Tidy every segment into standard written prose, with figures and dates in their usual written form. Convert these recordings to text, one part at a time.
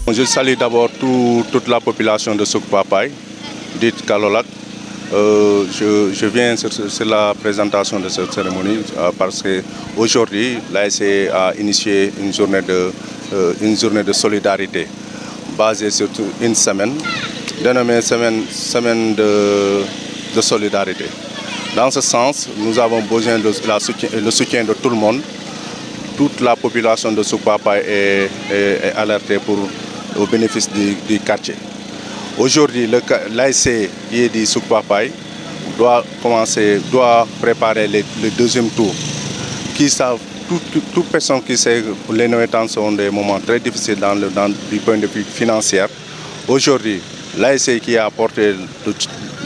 Je salue d'abord toute la population de Soukpapaye, dite Kalolak. Je viens sur la présentation de cette cérémonie parce qu'aujourd'hui, l'ASC a initié une journée de solidarité basée sur une semaine, dénommée semaine de solidarité. Dans ce sens, nous avons besoin de le soutien de tout le monde. Toute la population de Soukpapaye est alertée au bénéfice du quartier. Aujourd'hui, l'ASC qui est dit Soukpapaye doit préparer le deuxième tour. Toute personne qui sait que les Noëtans sont des moments très difficiles du point de vue financier. Aujourd'hui, l'ASC qui a apporté,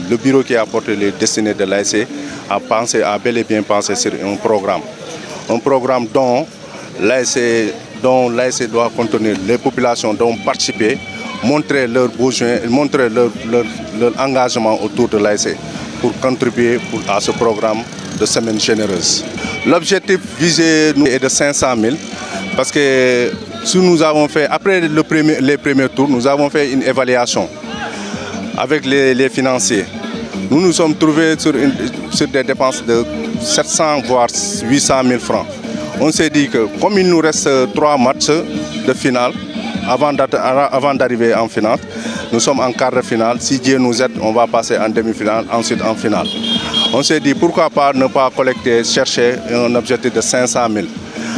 le bureau qui a apporté les destinées de l'ASC a bel et bien pensé sur un programme. Un programme dont l'ASC doit contenir les populations, dont participer, montrer leurs besoins, montrer leur engagement autour de l'ASC pour contribuer à ce programme de semaine généreuse. L'objectif visé est de 500 000 parce que si nous avons fait, après les premiers tours, nous avons fait une évaluation avec les financiers. Nous nous sommes trouvés sur des dépenses de 700 voire 800 000 francs. On s'est dit que comme il nous reste 3 matchs de finale, avant d'arriver en finale, nous sommes en quart de finale. Si Dieu nous aide, on va passer en demi-finale, ensuite en finale. On s'est dit pourquoi pas ne pas chercher un objectif de 500 000.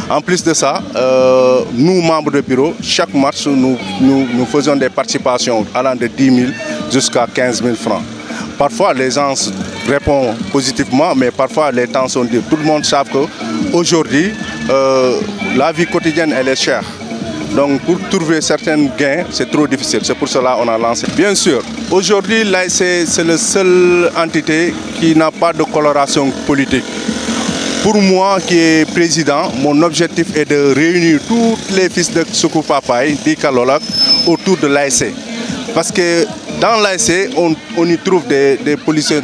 En plus de ça, nous, membres du bureau, chaque match, nous faisons des participations allant de 10 000 jusqu'à 15 000 francs. Parfois, les gens répondent positivement, mais parfois, les temps sont durs. Tout le monde sait qu'aujourd'hui, la vie quotidienne, elle est chère. Donc, pour trouver certains gains, c'est trop difficile. C'est pour cela qu'on a lancé. Bien sûr, aujourd'hui, l'ASC, c'est la seule entité qui n'a pas de coloration politique. Pour moi, qui est président, mon objectif est de réunir tous les fils de Soukpapaye, d'Ikalolak, autour de l'ASC. Parce que dans l'ASC, on y trouve des policiers,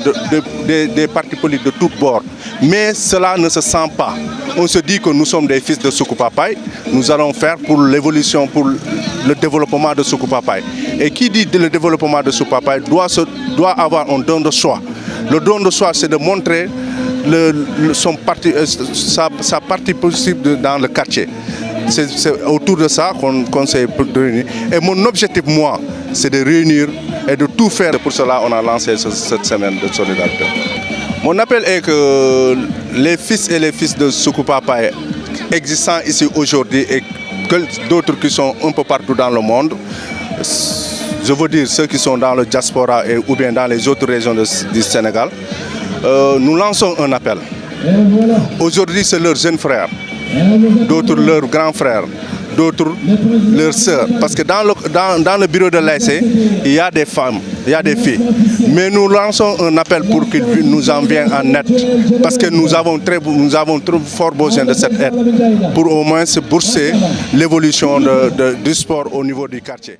des partis politiques de tous bords. Mais cela ne se sent pas. On se dit que nous sommes des fils de Soukpapaye. Nous allons faire pour l'évolution, pour le développement de Soukpapaye. Et qui dit le développement de Soukpapaye doit avoir un don de soi. Le don de soi, c'est de montrer sa partie possible dans le quartier. C'est autour de ça qu'on s'est réunis. Et mon objectif, moi, c'est de réunir et de tout faire. Pour cela, on a lancé cette semaine de solidarité. Mon appel est que les fils et les fils de Soukpapaye existants ici aujourd'hui et d'autres qui sont un peu partout dans le monde, je veux dire ceux qui sont dans le diaspora ou bien dans les autres régions du Sénégal, nous lançons un appel. Aujourd'hui, c'est leurs jeunes frères, d'autres leurs grands frères, d'autres leurs sœurs. Parce que dans le bureau de l'ASC, il y a des femmes, il y a des filles. Mais nous lançons un appel pour qu'ils nous en viennent en aide. Parce que nous avons très fort besoin de cette aide pour au moins bourser l'évolution du sport au niveau du quartier.